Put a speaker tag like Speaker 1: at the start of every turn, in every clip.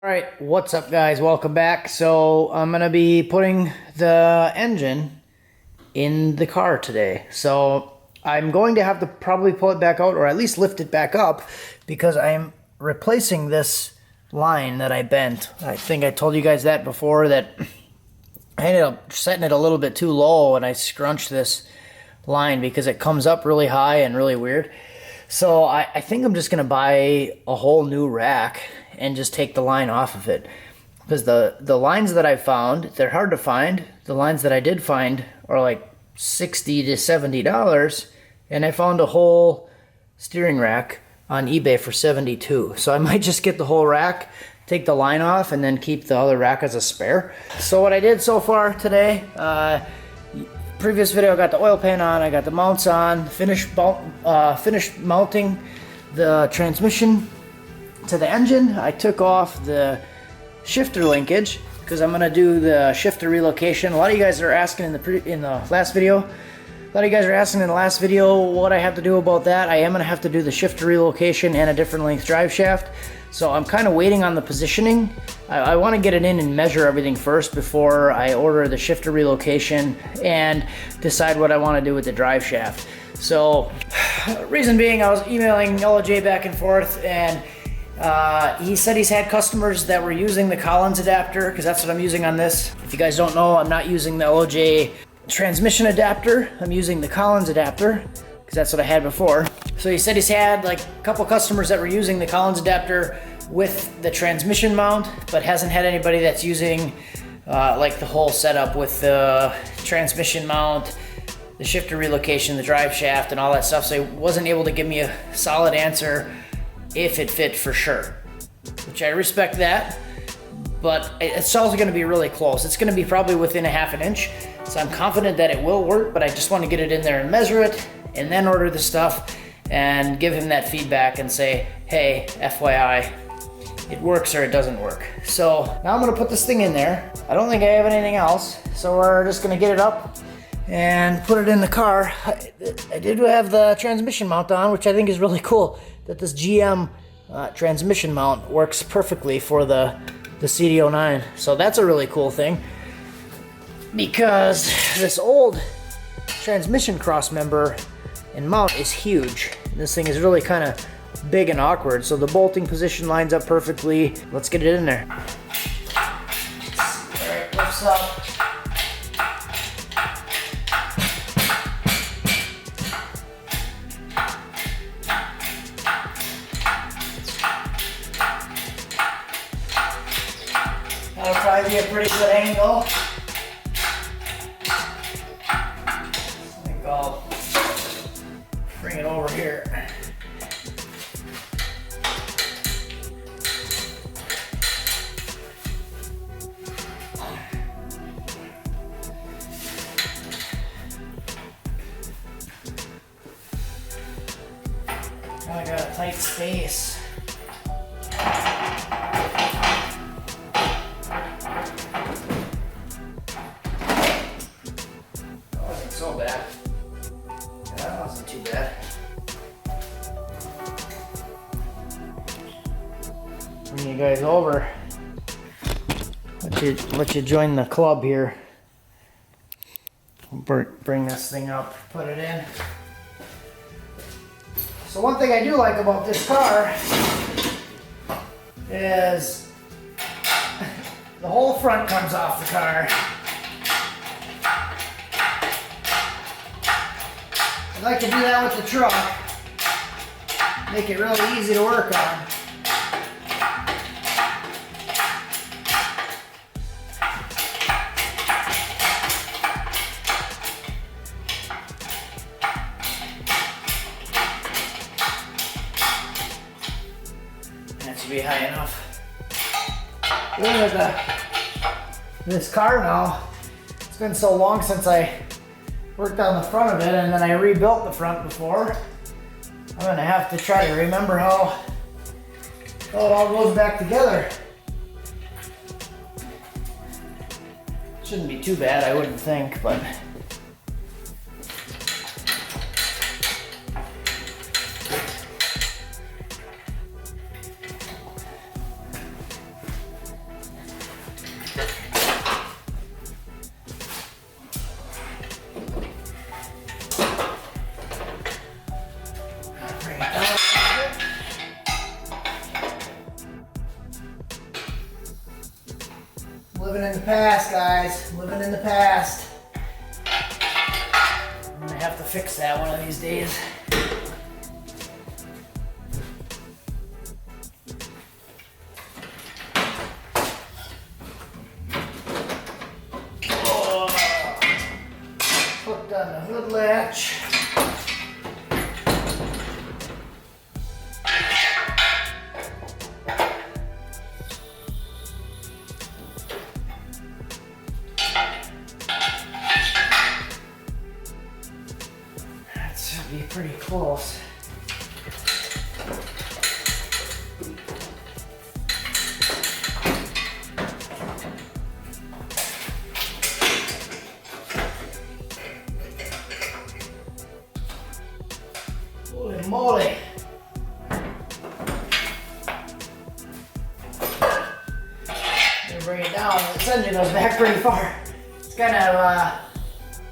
Speaker 1: All right, what's up guys? Welcome back. So I'm gonna be putting the engine in the car today. So I'm going to have to probably pull it back out, or at least lift it back up, because I'm replacing this line that I bent. I think I told you guys that before, that I ended up setting it a little bit too low and I scrunched this line because it comes up really high and really weird. So I think I'm just gonna buy a whole new rack and just take the line off of it, because the lines that I found, they're hard to find. The lines that I did find are like $60 to $70, and I found a whole steering rack on eBay for $72. So I might just get the whole rack, take the line off, and then keep the other rack as a spare. So what I did so far today, previous video I got the oil pan on, I got the mounts on, finished mounting the transmission to the engine. I took off the shifter linkage because I'm gonna do the shifter relocation. A lot of you guys are asking in the last video. A lot of you guys are asking in the last video what I have to do about that. I am gonna have to do the shifter relocation and a different length drive shaft. So I'm kind of waiting on the positioning. I want to get it in and measure everything first before I order the shifter relocation and decide what I want to do with the drive shaft. So reason being, I was emailing LOJ back and forth, and he said he's had customers that were using the Collins adapter, because that's what I'm using on this. If you guys don't know, I'm not using the LOJ transmission adapter. I'm using the Collins adapter because that's what I had before. So he said he's had like a couple customers that were using the Collins adapter with the transmission mount, but hasn't had anybody that's using like the whole setup with the transmission mount, the shifter relocation, the drive shaft, and all that stuff. So he wasn't able to give me a solid answer if it fit for sure, which I respect that, but it's also going to be really close. It's going to be probably within a half an inch, so I'm confident that it will work, but I just want to get it in there and measure it, and then order the stuff and give him that feedback and say, hey, FYI, it works or it doesn't work. So now I'm going to put this thing in there. I don't think I have anything else, so we're just going to get it up and put it in the car. I did have the transmission mount on, which I think is really cool, that this GM transmission mount works perfectly for the CD09. So that's a really cool thing, because this old transmission cross member and mount is huge. This thing is really kind of big and awkward, so the bolting position lines up perfectly. Let's get it in there. Alright, lifts up. That'll probably be a pretty good angle. I think I'll bring it over here. I got a tight space. So bad. Yeah, that wasn't too bad. Bring you guys over. Let you join the club here. Bring this thing up, put it in. So one thing I do like about this car is the whole front comes off the car. I'd like to do that with the truck. Make it really easy to work on. That should be high enough. Look at this car now. It's been so long since I worked on the front of it, and then I rebuilt the front before. I'm gonna have to try to remember how it all goes back together. Shouldn't be too bad, I wouldn't think, but Living in the past, guys. Living in the past. I'm gonna have to fix that one of these days. Hooked on the hood latch. That should be pretty close. Holy moly. Bring it down. This engine goes back pretty far. It's kind of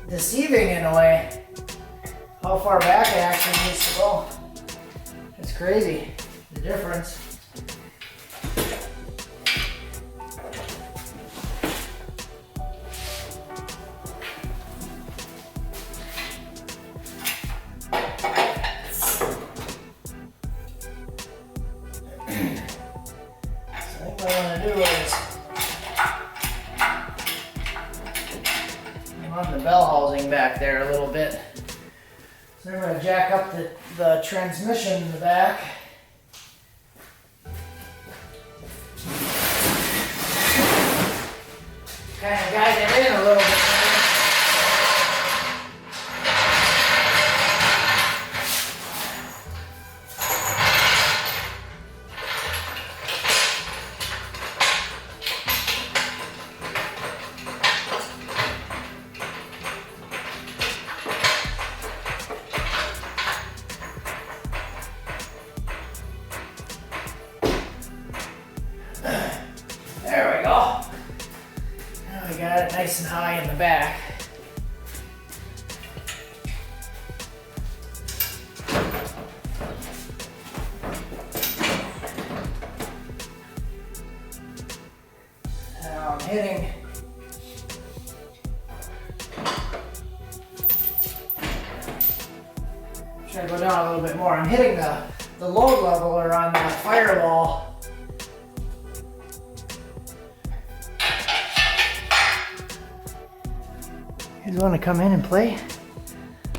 Speaker 1: deceiving in a way how far back it actually needs to go. It's crazy, the difference. So I think what I want to do is run the bell housing back there a little bit. So I'm going to jack up the transmission in the back. Kind of guide it in a little bit. There we go. Now we got it nice and high in the back. Now I'm hitting should I go down a little bit more? I'm hitting the load leveler on the firewall. You guys want to come in and play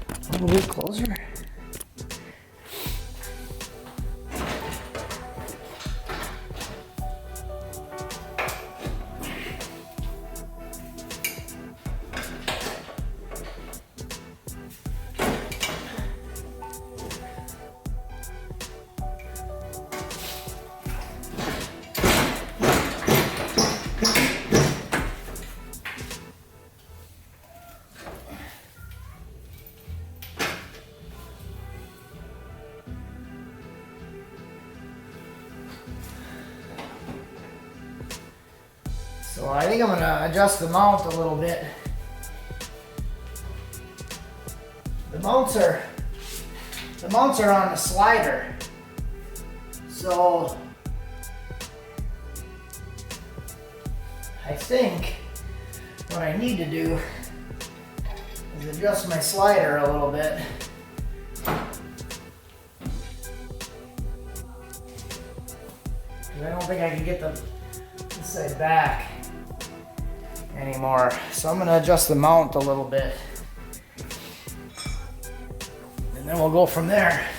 Speaker 1: a little bit closer? So I think I'm going to adjust the mount a little bit. The mounts are on the slider. So I think what I need to do is adjust my slider a little bit. Because I don't think I can get this side back anymore. So I'm going to adjust the mount a little bit. And then we'll go from there.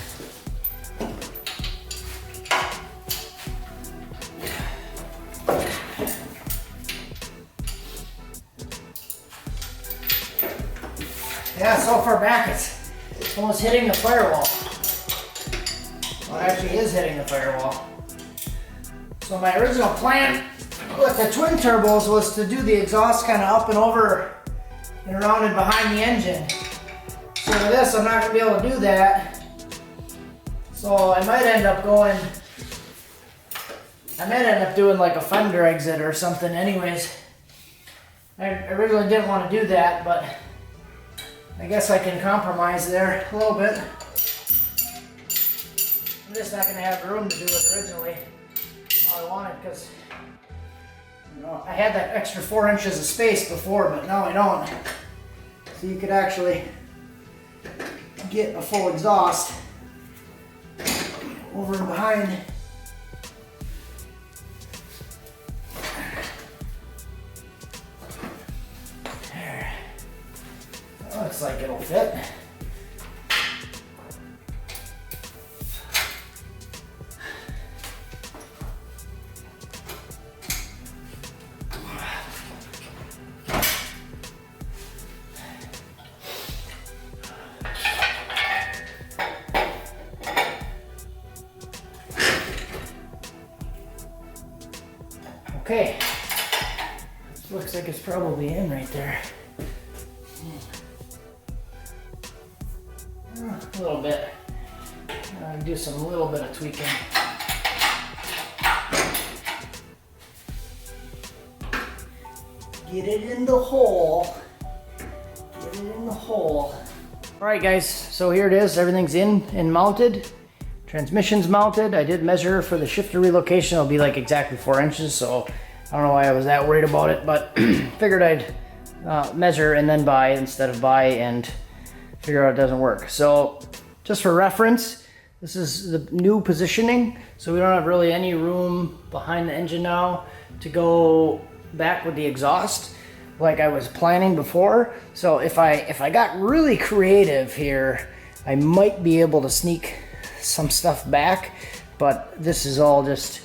Speaker 1: Yeah, so far back it's almost hitting the firewall. Well, it actually is hitting the firewall. So my original plan with the twin turbos was to do the exhaust kind of up and over and around and behind the engine. So with this, I'm not going to be able to do that. So I might end up doing like a fender exit or something anyways. I originally didn't want to do that, but I guess I can compromise there a little bit. I'm just not going to have room to do it originally how I wanted, because You know, I had that extra 4 inches of space before, but now I don't. So you could actually get a full exhaust over and behind. There. That looks like it'll fit. Okay, this looks like it's probably in right there. A little bit. Do some little bit of tweaking. Get it in the hole. Get it in the hole. All right, guys, so here it is. Everything's in and mounted. Transmission's mounted. I did measure for the shifter relocation. It'll be like exactly 4 inches, so I don't know why I was that worried about it, but figured I'd measure and then buy instead of buy and figure out it doesn't work. So just for reference, this is the new positioning. So we don't have really any room behind the engine now to go back with the exhaust like I was planning before. So if I got really creative here, I might be able to sneak some stuff back, but this is all just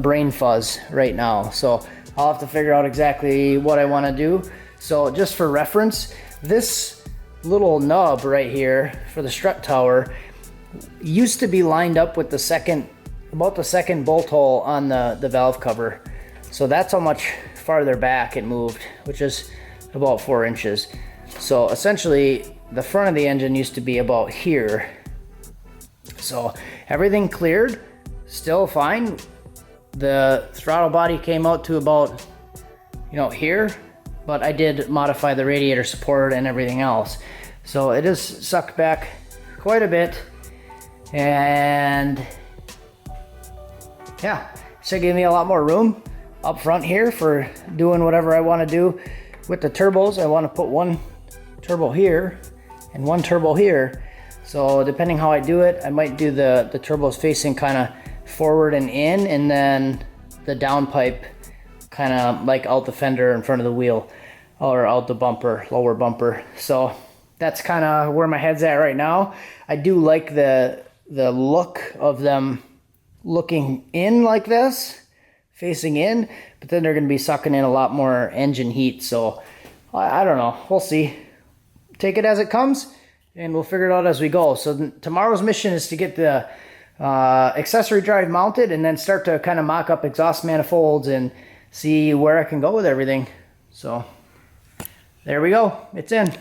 Speaker 1: brain fuzz right now. So I'll have to figure out exactly what I want to do. So just for reference, this little nub right here for the strut tower used to be lined up with about the second bolt hole on the valve cover. So that's how much farther back it moved, which is about 4 inches. So essentially the front of the engine used to be about here. So everything cleared, still fine. The throttle body came out to about, here, but I did modify the radiator support and everything else. So it is sucked back quite a bit, and yeah, should give me a lot more room up front here for doing whatever I want to do with the turbos. I want to put one turbo here and one turbo here. So depending how I do it, I might do the turbos facing kind of forward and in, and then the downpipe kind of like out the fender in front of the wheel, or out the bumper, lower bumper. So that's kind of where my head's at right now. I do like the look of them looking in like this, facing in, but then they're going to be sucking in a lot more engine heat. So I don't know, we'll see. Take it as it comes, and we'll figure it out as we go. So tomorrow's mission is to get the accessory drive mounted, and then start to kind of mock up exhaust manifolds and see where I can go with everything. So there we go, it's in.